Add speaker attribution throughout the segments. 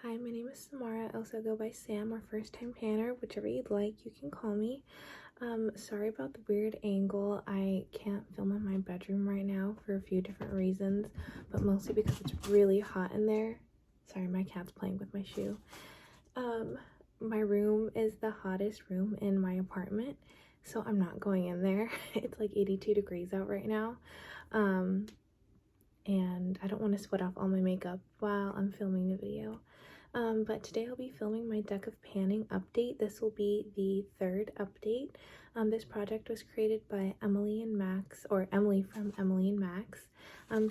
Speaker 1: Hi, my name is Samara. I also go by Sam or First Time Panner, whichever you'd like, you can call me. Sorry about the weird angle. I can't film in my bedroom right now for a few different reasons, but mostly because it's really hot in there. Sorry, my cat's playing with my shoe. My room is the hottest room in my apartment, so I'm not going in there. It's like 82 degrees out right now. And I don't want to sweat off all my makeup while I'm filming the video. But today I'll be filming my deck of panning update. This will be the third update. This project was created by emilynmax, or Emily from emilynmax. Now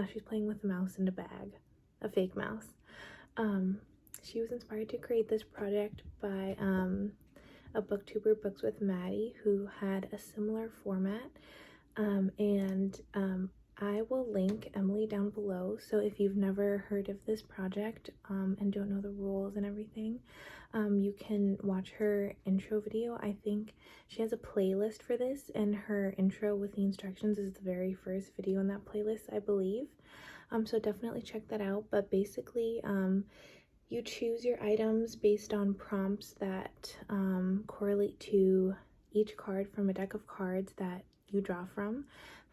Speaker 1: she's playing with a mouse in a bag, a fake mouse. She was inspired to create this project by a booktuber, Books with Maddie, who had a similar format. I will link Emily down below, so if you've never heard of this project and don't know the rules and everything, you can watch her intro video. I think she has a playlist for this, and her intro with the instructions is the very first video in that playlist, I believe. So definitely check that out. But basically, you choose your items based on prompts that correlate to each card from a deck of cards that you draw from.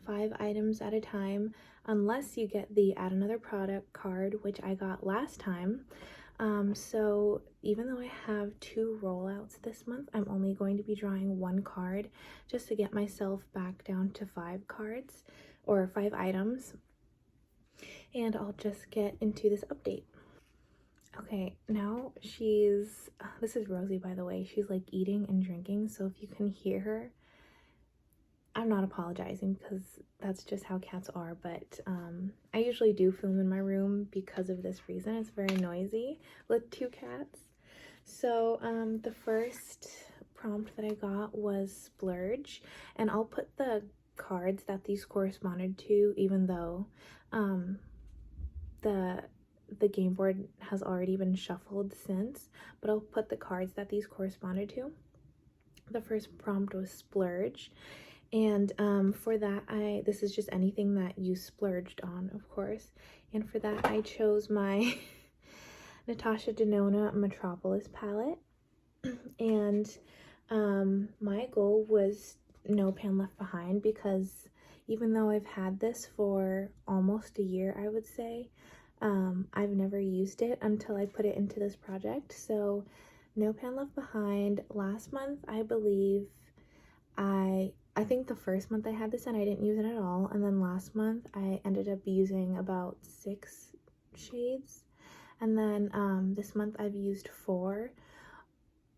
Speaker 1: 5 items at a time, unless you get the add another product card, which I got last time. So even though I have 2 rollouts this month, I'm only going to be drawing 1 card just to get myself back down to 5 cards or 5 items. And I'll just get into this update. Okay, now this is Rosie, by the way. She's like eating and drinking, so if you can hear her, I'm not apologizing because that's just how cats are, but I usually do film in my room because of this reason. It's very noisy with 2 cats. So the first prompt that I got was splurge, and I'll put the cards that these corresponded to, even though the game board has already been shuffled since, but I'll put the cards that these corresponded to. The first prompt was splurge. And for that, this is just anything that you splurged on, of course. And for that, I chose my Natasha Denona Metropolis palette. And my goal was no pan left behind, because even though I've had this for almost a year, I would say, I've never used it until I put it into this project. So no pan left behind. Last month, I believe, I think the first month I had this and I didn't use it at all, and then last month I ended up using about 6 shades, and then this month I've used 4.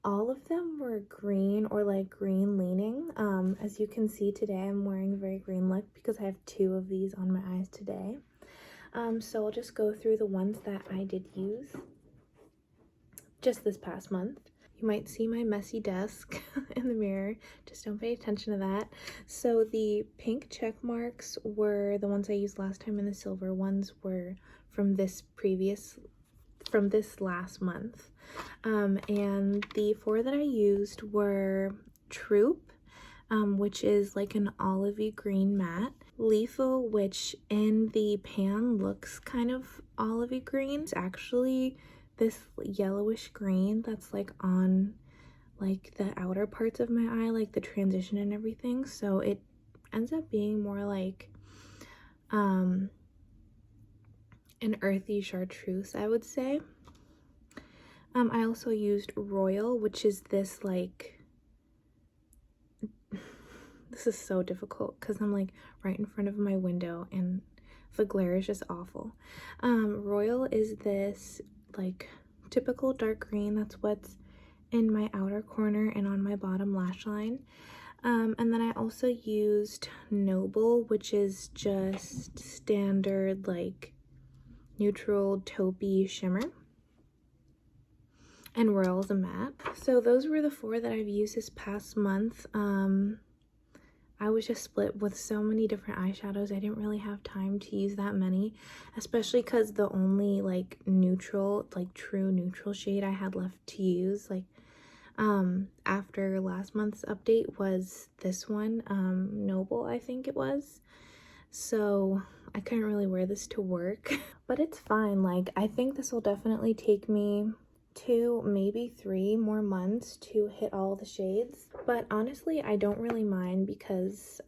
Speaker 1: All of them were green or like green leaning. As you can see today, I'm wearing a very green look because I have 2 of these on my eyes today. So I'll just go through the ones that I did use just this past month. You might see my messy desk in the mirror, just don't pay attention to that. So the pink check marks were the ones I used last time, and the silver ones were from this last month. And the 4 that I used were Troop, which is like an olivey green matte, Lethal, which in the pan looks kind of olivey green. It's actually this yellowish green that's like on like the outer parts of my eye, like the transition and everything, so it ends up being more like an earthy chartreuse, I would say. I also used Royal, which is this like, this is so difficult because I'm like right in front of my window and the glare is just awful. Royal is this like typical dark green. That's what's in my outer corner and on my bottom lash line. And then I also used Noble, which is just standard like neutral taupey shimmer, and Royal is a matte. So those were the 4 that I've used this past month. I was just split with so many different eyeshadows. I didn't really have time to use that many, especially because the only like neutral, like true neutral shade I had left to use like after last month's update was this one, Noble, I think it was. So I couldn't really wear this to work, but it's fine. Like, I think this will definitely take me 2, maybe 3 more months to hit all the shades. But honestly, I don't really mind because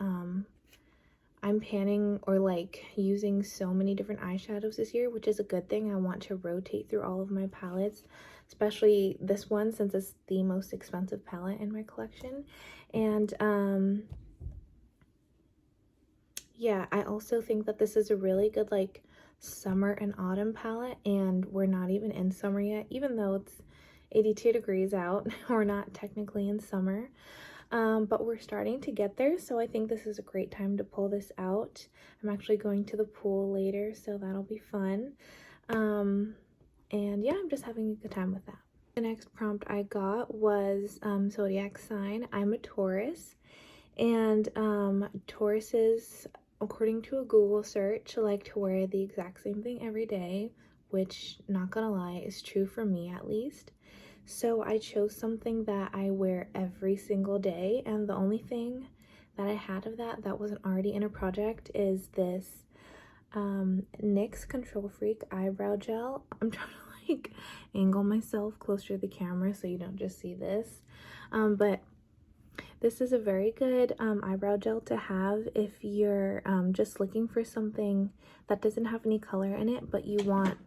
Speaker 1: I'm panning or like using so many different eyeshadows this year, which is a good thing. I want to rotate through all of my palettes, especially this one since it's the most expensive palette in my collection. And yeah, I also think that this is a really good like summer and autumn palette, and we're not even in summer yet, even though it's 82 degrees out. We're not technically in summer. But we're starting to get there, so I think this is a great time to pull this out. I'm actually going to the pool later, so that'll be fun. And yeah, I'm just having a good time with that. The next prompt I got was zodiac sign. I'm a Taurus, and Tauruses, according to a Google search, like to wear the exact same thing every day, which, not gonna lie, is true for me at least. So I chose something that I wear every single day, and the only thing that I had of that wasn't already in a project is this NYX Control Freak eyebrow gel. I'm trying to like angle myself closer to the camera so you don't just see this, but this is a very good eyebrow gel to have if you're just looking for something that doesn't have any color in it, but you want...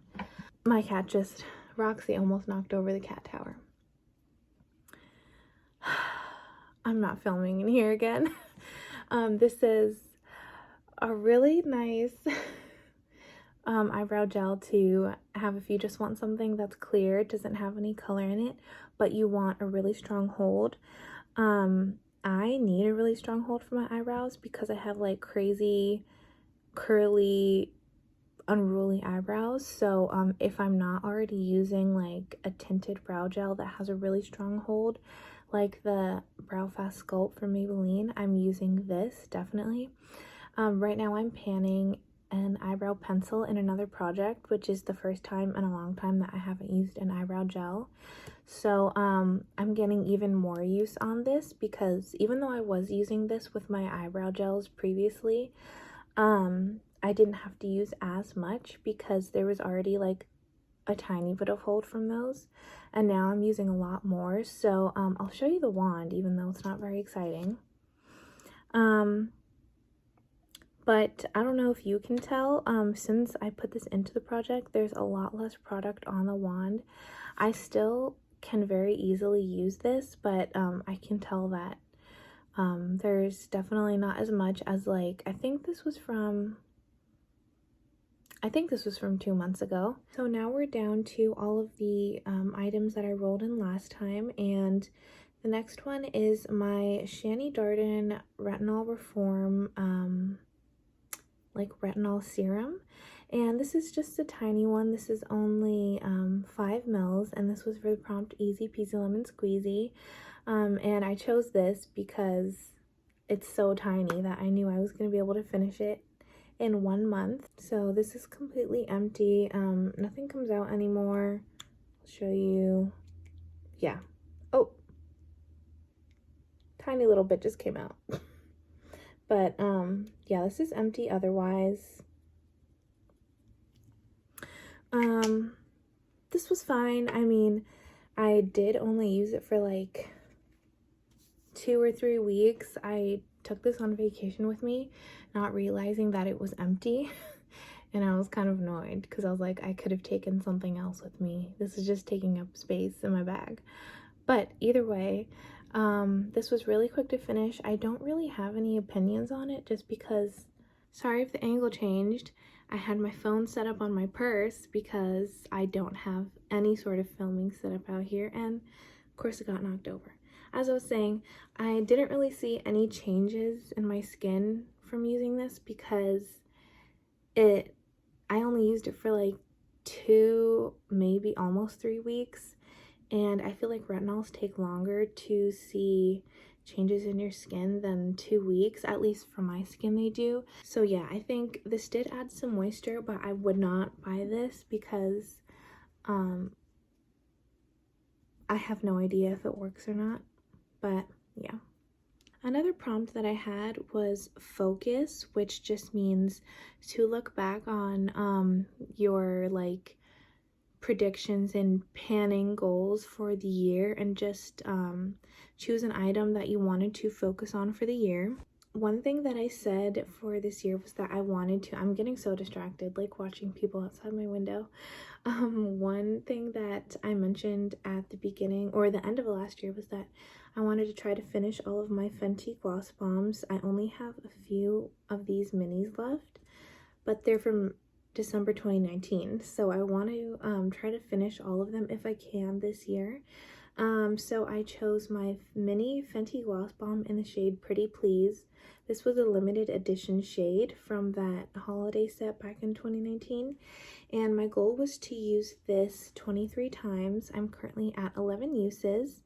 Speaker 1: My cat just... Roxy almost knocked over the cat tower. I'm not filming in here again. This is a really nice eyebrow gel to have if you just want something that's clear, doesn't have any color in it, but you want a really strong hold. I need a really strong hold for my eyebrows because I have like crazy curly unruly eyebrows. So if I'm not already using like a tinted brow gel that has a really strong hold, like the Brow Fast Sculpt from Maybelline, I'm using this definitely. Right now I'm panning an eyebrow pencil in another project, which is the first time in a long time that I haven't used an eyebrow gel. So I'm getting even more use on this because even though I was using this with my eyebrow gels previously, I didn't have to use as much because there was already like a tiny bit of hold from those, and now I'm using a lot more. So I'll show you the wand even though it's not very exciting. But I don't know if you can tell, since I put this into the project, there's a lot less product on the wand. I still can very easily use this, but I can tell that there's definitely not as much as like, I think this was from 2 months ago. So now we're down to all of the items that I rolled in last time, and the next one is my Shani Darden Retinol Reform like retinol serum, and this is just a tiny one. This is only 5 mils, and this was for the prompt Easy Peasy Lemon Squeezy. And I chose this because it's so tiny that I knew I was going to be able to finish it in 1 month. So this is completely empty. Nothing comes out anymore. I'll show you. Yeah. Oh, tiny little bit just came out. But yeah, this is empty otherwise. This was fine. I mean, I did only use it for like 2 or 3 weeks. I took this on vacation with me, not realizing that it was empty. And I was kind of annoyed because I was like, I could have taken something else with me. This is just taking up space in my bag. But either way, this was really quick to finish. I don't really have any opinions on it just because, sorry if the angle changed, I had my phone set up on my purse because I don't have any sort of filming set up out here, and of course it got knocked over. As I was saying, I didn't really see any changes in my skin from using this because I only used it for like 2, maybe almost 3 weeks. And I feel like retinols take longer to see changes in your skin than 2 weeks, at least for my skin they do. So yeah, I think this did add some moisture, but I would not buy this because I have no idea if it works or not. But yeah. Another prompt that I had was focus, which just means to look back on your like predictions and panning goals for the year and just choose an item that you wanted to focus on for the year. One thing that I said for this year was that I wanted to, I'm getting so distracted like watching people outside my window. One thing that I mentioned at the beginning or the end of last year was that I wanted to try to finish all of my Fenty gloss bombs. I only have a few of these minis left, but they're from December 2019, so I want to try to finish all of them if I can this year. So I chose my mini Fenty gloss bomb in the shade Pretty Please. This was a limited edition shade from that holiday set back in 2019, and my goal was to use this 23 times. I'm currently at 11 uses,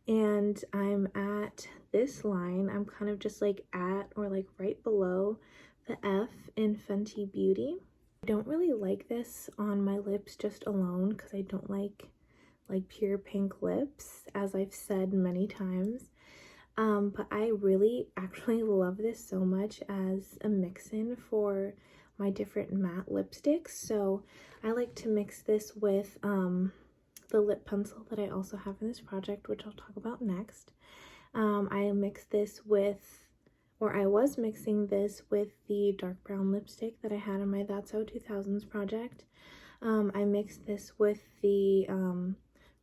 Speaker 1: and I'm at this line. I'm kind of just like at or like right below the F in Fenty Beauty. I don't really like this on my lips just alone because I don't like pure pink lips, as I've said many times. But I really actually love this so much as a mix-in for my different matte lipsticks. So I like to mix this with the lip pencil that I also have in this project, which I'll talk about next. I mix this with, or I was mixing this with the dark brown lipstick that I had in my That's So 2000s project. I mixed this with the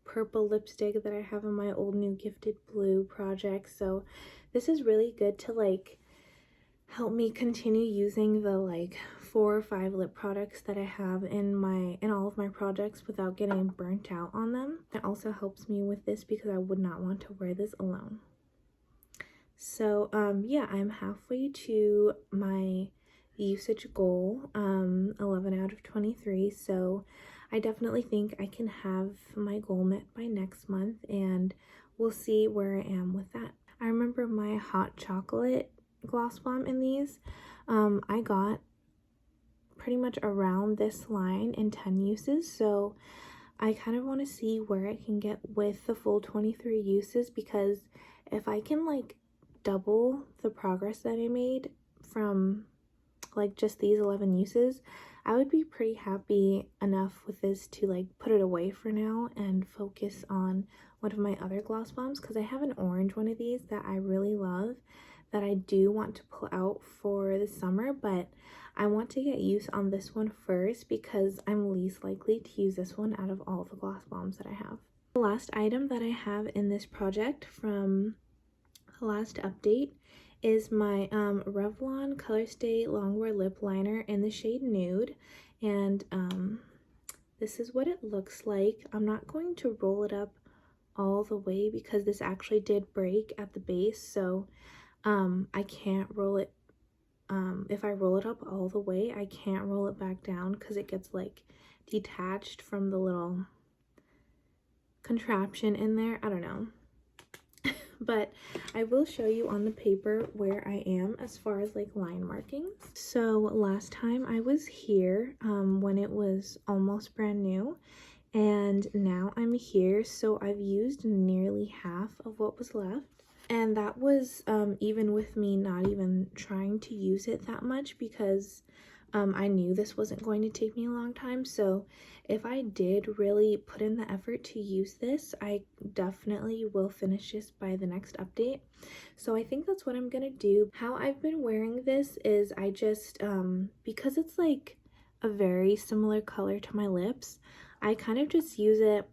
Speaker 1: purple lipstick that I have in my old New Gifted Blue project. So this is really good to like help me continue using the like 4 or 5 lip products that I have in all of my projects without getting burnt out on them. It also helps me with this because I would not want to wear this alone. So yeah, I'm halfway to my usage goal, 11 out of 23. So I definitely think I can have my goal met by next month, and we'll see where I am with that. I remember my hot chocolate gloss bomb in these. I got pretty much around this line in 10 uses, so I kind of want to see where I can get with the full 23 uses, because if I can like double the progress that I made from like just these 11 uses, I would be pretty happy enough with this to like put it away for now and focus on one of my other gloss bombs, because I have an orange one of these that I really love that I do want to pull out for the summer, but I want to get use on this one first because I'm least likely to use this one out of all the gloss bombs that I have. The last item that I have in this project from the last update is my Revlon ColorStay Longwear Lip Liner in the shade Nude, and this is what it looks like. I'm not going to roll it up all the way because this actually did break at the base, so I can't roll it. If I roll it up all the way, I can't roll it back down because it gets like detached from the little contraption in there. I don't know. But I will show you on the paper where I am as far as like line markings. So last time I was here when it was almost brand new, and now I'm here, so I've used nearly half of what was left. And that was even with me not even trying to use it that much, because I knew this wasn't going to take me a long time. So if I did really put in the effort to use this, I definitely will finish this by the next update. So I think that's what I'm gonna do. How I've been wearing this is I just, because it's like a very similar color to my lips, I kind of just use it.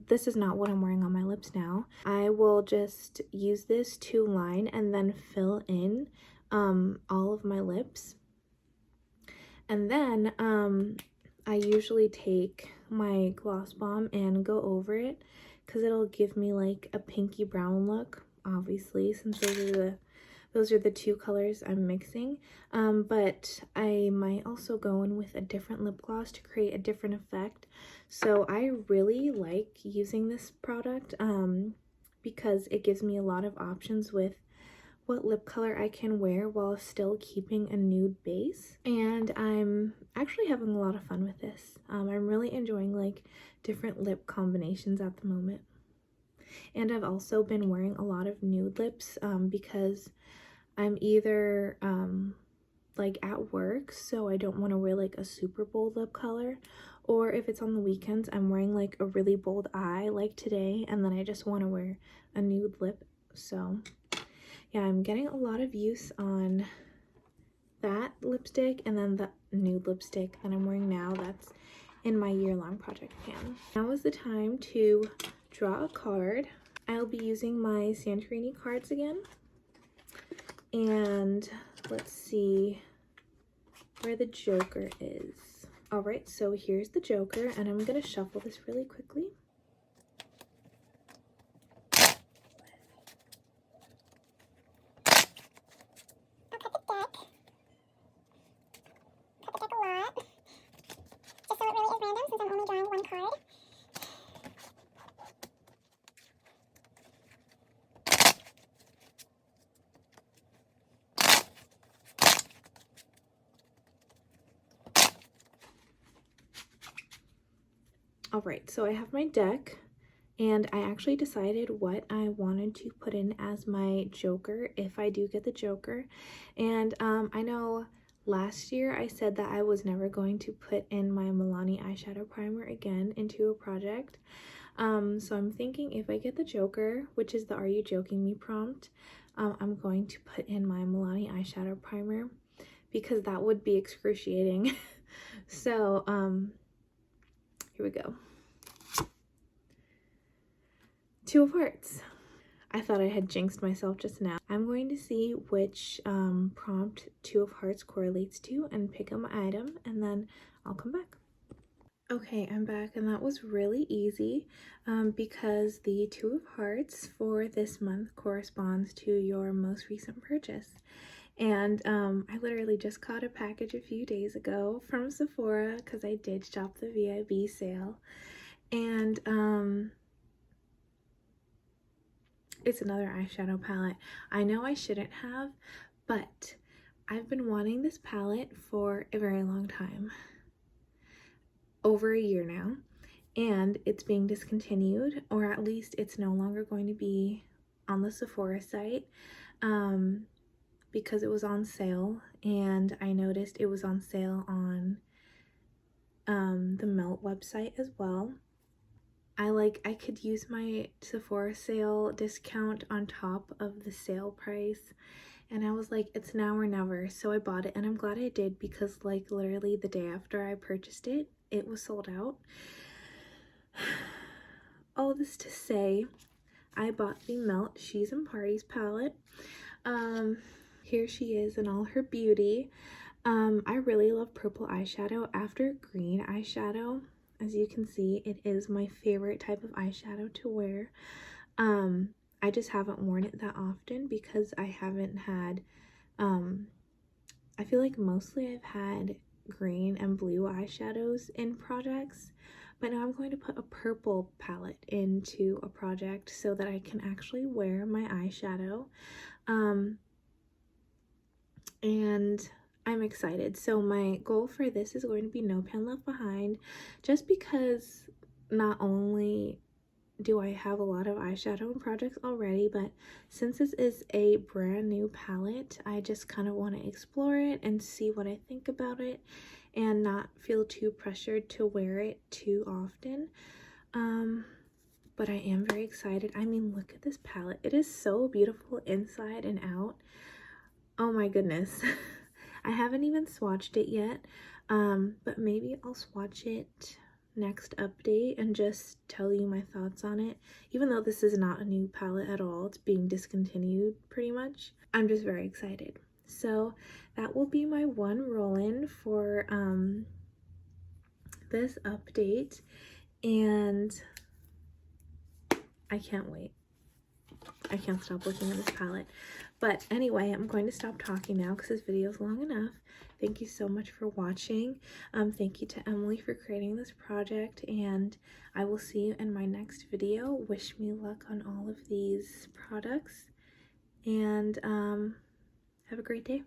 Speaker 1: This is not what I'm wearing on my lips now. I will just use this to line and then fill in all of my lips. And then I usually take my gloss bomb and go over it because it'll give me like a pinky brown look, obviously, since those are the two colors I'm mixing. But I might also go in with a different lip gloss to create a different effect. So I really like using this product because it gives me a lot of options with what lip color I can wear while still keeping a nude base, and I'm actually having a lot of fun with this. I'm really enjoying like different lip combinations at the moment. And I've also been wearing a lot of nude lips because I'm either like at work, so I don't want to wear like a super bold lip color, or if it's on the weekends, I'm wearing like a really bold eye like today, and then I just want to wear a nude lip. So yeah, I'm getting a lot of use on that lipstick, and then the nude lipstick that I'm wearing now, that's in my year-long project pan. Now is the time to draw a card. I'll be using my Santorini cards again, and let's see where the Joker is. All right, so here's the Joker, and I'm gonna shuffle this really quickly. All right, so I have my deck, and I actually decided what I wanted to put in as my Joker if I do get the Joker. And I know last year I said that I was never going to put in my Milani eyeshadow primer again into a project. So I'm thinking if I get the Joker, which is the "Are you joking me" prompt, I'm going to put in my Milani eyeshadow primer because that would be excruciating. So here we go. Two of Hearts. I thought I had jinxed myself just now. I'm going to see which prompt Two of Hearts correlates to and pick up my item, and then I'll come back. Okay, I'm back, and that was really easy because the Two of Hearts for this month corresponds to your most recent purchase. And I literally just got a package a few days ago from Sephora because I did shop the VIB sale. And it's another eyeshadow palette. I know I shouldn't have, but I've been wanting this palette for a very long time. Over a year now. And it's being discontinued, or at least it's no longer going to be on the Sephora site. Because it was on sale, and I noticed it was on sale on the Melt website as well. I could use my Sephora sale discount on top of the sale price, and I was like, it's now or never. So I bought it, and I'm glad I did because like literally the day after I purchased it, it was sold out. All this to say, I bought the Melt She's in Parties palette. Here she is in all her beauty. I really love purple eyeshadow after green eyeshadow. As you can see, it is my favorite type of eyeshadow to wear. I just haven't worn it that often because I haven't had, I feel like mostly I've had green and blue eyeshadows in projects, but now I'm going to put a purple palette into a project so that I can actually wear my eyeshadow. And I'm excited. So my goal for this is going to be no pan left behind, just because not only do I have a lot of eyeshadow in projects already, but since this is a brand new palette, I just kind of want to explore it and see what I think about it and not feel too pressured to wear it too often. But I am very excited. I mean, look at this palette. It is so beautiful inside and out. Oh my goodness. I haven't even swatched it yet, but maybe I'll swatch it next update and just tell you my thoughts on it. Even though this is not a new palette at all, it's being discontinued pretty much. I'm just very excited. So that will be my one roll-in for this update, and I can't wait. I can't stop looking at this palette. But anyway, I'm going to stop talking now because this video is long enough. Thank you so much for watching. Thank you to Emily for creating this project, and I will see you in my next video. Wish me luck on all of these products, and have a great day.